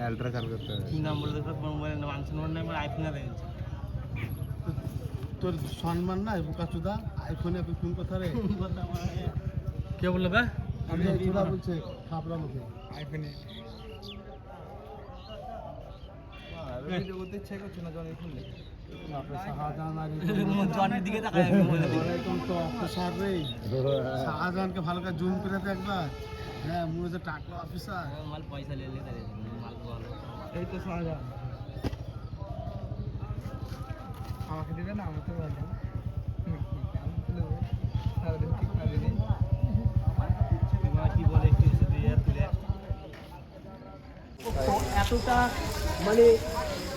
Ultra चालू करता है কি নাম বলে দেখো মোবাইলের নাম আনসার নাম আমার আইফোন এর রেঞ্জ তোর সম্মান নাই বোকাচোদা আইফোনে তুই কোন কথা রে কে বললো বে আমি চোদা বলছে খাপড়া মুখে आईफोन ভিডিও করতে ইচ্ছা করছে না জনি খুললে আপনি শাহজাহান আর জনের দিকে তাকায় আমি বলে দেবো একদম তো অফিসার রে শাহজাহানকে ভালো করে জুম করে দে একবার হ্যাঁ মুই যে টাকা অফিসার মাল পয়সা লে তারে মাল ভালো এই তো শাহজাহান আমাকে দিবে না আমাকে বলবো আমি তুলে দেবো সারাদিন ঠিক না দিদি কি বলে একটু এসে দিয়ে তুলে তো এতটা মানে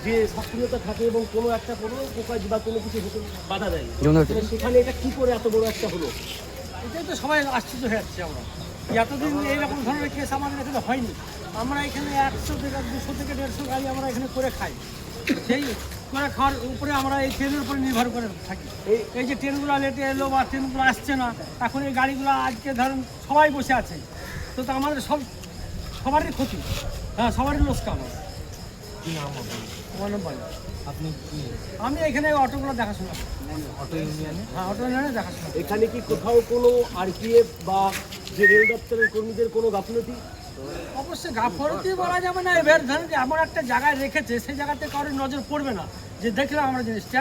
যে সক্রিয়তা থাকে এবং কোনো একটা কোনো পোকা বা কোনো কিছু হতে বাধা দেয় সেখানে এটা কি করে এত বড় একটা হলো? এটাই তো সবাই আশ্চর্য হয়ে যাচ্ছে আমরা এতদিন এইরকম ধরনের কেস আমাদের এখানে হয়নি। আমরা এখানে 100 থেকে 200 থেকে 150 গাড়ি আমরা এখানে করে খাই। সেই করে খাওয়ার উপরে আমরা এই ট্রেনের উপরে নির্ভর করে থাকি। এই যে ট্রেনগুলো লেটে এলো বা ট্রেনগুলো আসছে না, এখন এই গাড়িগুলো আজকে ধরেন সবাই বসে আছে, তো তো আমাদের সবারই ক্ষতি, হ্যাঁ সবারই লোকসান। কি নাম আমার নাম বলে আপনি কি আমি এখানে অটোগুলো দেখাশোনা করি। অটো ইউনিয়নে হ্যাঁ অটো ইউনিয়নে দেখাশোনা করি। এখানে কি কোথাও কোনো আরপিএফ বা যে রেল দপ্তরের কর্মীদের কোনো গাফিলতি? অবশ্যই গাফলতি বলা যাবে না, এবার ধরেন যে এমন একটা জায়গায় রেখেছে সেই জায়গাতে কারোর নজর পড়বে না যে দেখলাম আমরা জিনিসটা,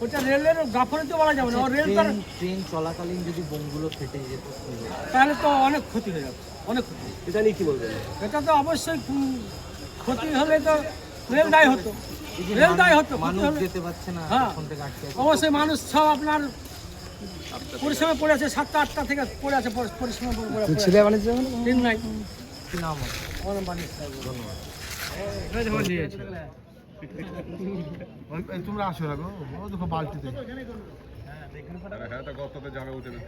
ওটা রেলের গাফলতি বলা যাবে না। রেল ট্রেন চলাকালীন যদি বোমগুলো ফেটে যেত তাহলে তো অনেক ক্ষতি হয়ে যাবে, অনেক ক্ষতি। এটা নিয়ে কি বলবেন? এটা তো অবশ্যই ক্ষতি হলে তো রেল দায় হতো, রেল দায় হতো। মানুষ যেতে পারছে না হ্যাঁ এখন থেকে আটকে আছে অবশ্যই মানুষ সব আপনার পরিশ্রমে পড়ে আছে, 7টা 8টা থেকে পড়ে আছে পরিশ্রমে পড়ে আছে। দিন নাই কি নাম আমার নাম বানিস সাহেব। এই তোমরা আসো না গো, ও দেখো বালতিতে হ্যাঁ তো গততে যাবে উঠে তো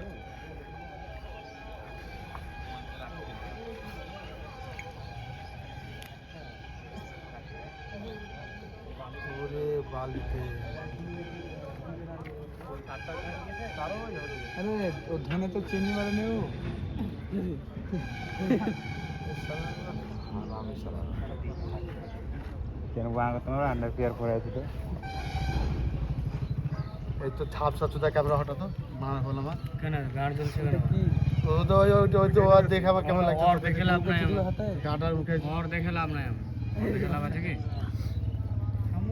ওরে বালতিতে আরে ও ধানে তো চিনি মারে নেও কেন বাংলা তোমার আন্ডার পেয়ার পরে আছে তো এই তো ছাপসা চোদা ক্যামেরা হঠাৎ মারা হলো আমার কেন গাড় জ্বলছে কেন? ও তো ওই দেখে আমার কেমন লাগছে ওর দেখে লাভ নাই, গাটার মুখে ওর দেখে লাভ নাই, ওর দেখে লাভ আছে কি?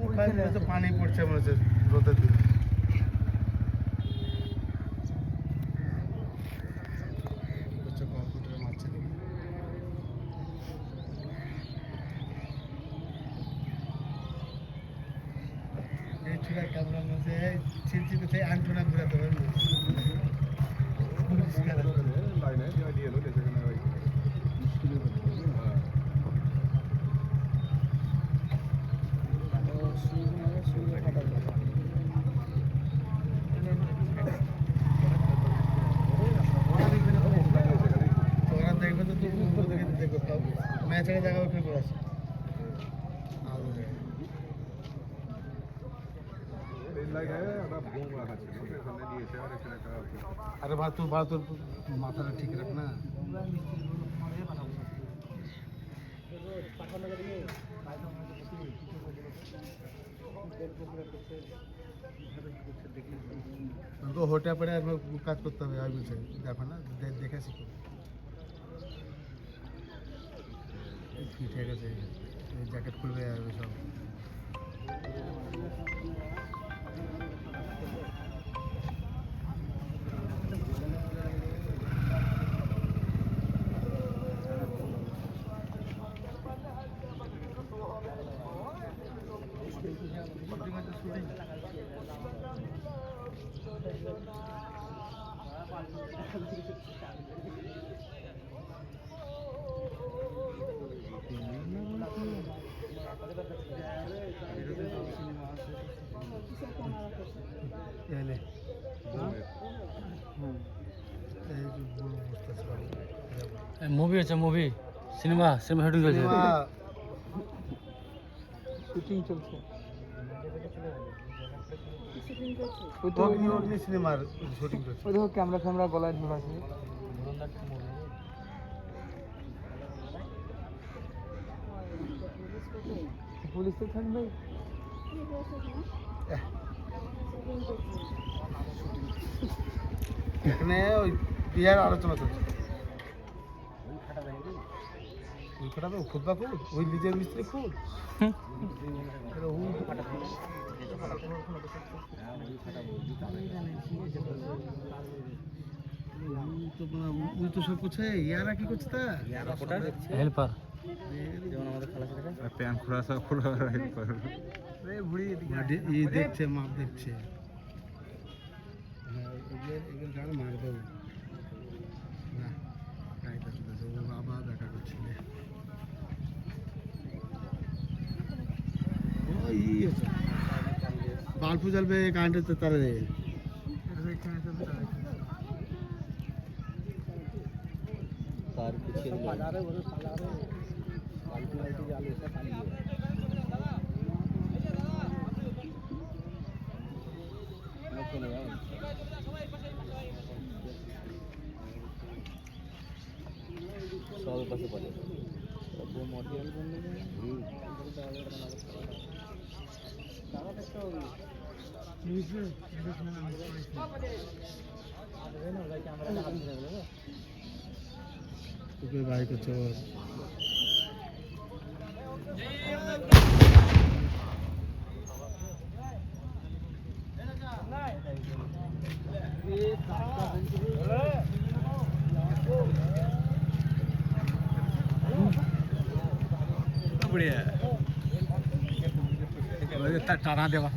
ওখানে তো পানি পড়ছে মনে হচ্ছে রোদের দিকে। হচ্ছে কম্পিউটারে মারছে নাকি? এই চূড়া ক্যামেরার মধ্যে ছিলছিতে সেই আন্টুনা ঘুরাতে পারবে লাইনে দিয়ে এলো যেখানে ওই ওরা দেখবে তো তুই উপর থেকে দেখবে ম্যাচের জায়গা ওখানে করে আছে আরে ভারত মাথাটা ঠিক রাখ না। তো হোটেল পরে কাজ করতে হবে আমি বলছি দেখো না দেখে শিখো ঠিক আছে জ্যাকেট খুলবে আর সব এলে মুভি আছে, মুভি সিনেমা শুটিং চলছে। শুটিং চলছে সিনেমার শুটিং করছে ওই দেখো ক্যামেরা ফ্যামেরা গলায় ধরা আছে পুলিশ তো থাকবে। এখানে ওই বিয়ের আলোচনা চলছে। ওই খাটাবে খুদবা খুদ ওই নিজের মিস্ত্রি খুদ ওই তো সব করছে। ইয়ারা কি করছে তা হেল্পার প্যান খোলা সব খোলা হেল্পার দেখছে মাপ দেখছে। হ্যাঁ এগুলো গান মারবে না গাড়িটা চলেছে ও বাবা দেখা করছিল ওই বাল্ব জ্বলবে কারেন্টের তারে তার পিছিয়ে সব পাশে পড়ে মডিয়াল তোকে ভাই করছে ওর টানা দেওয়া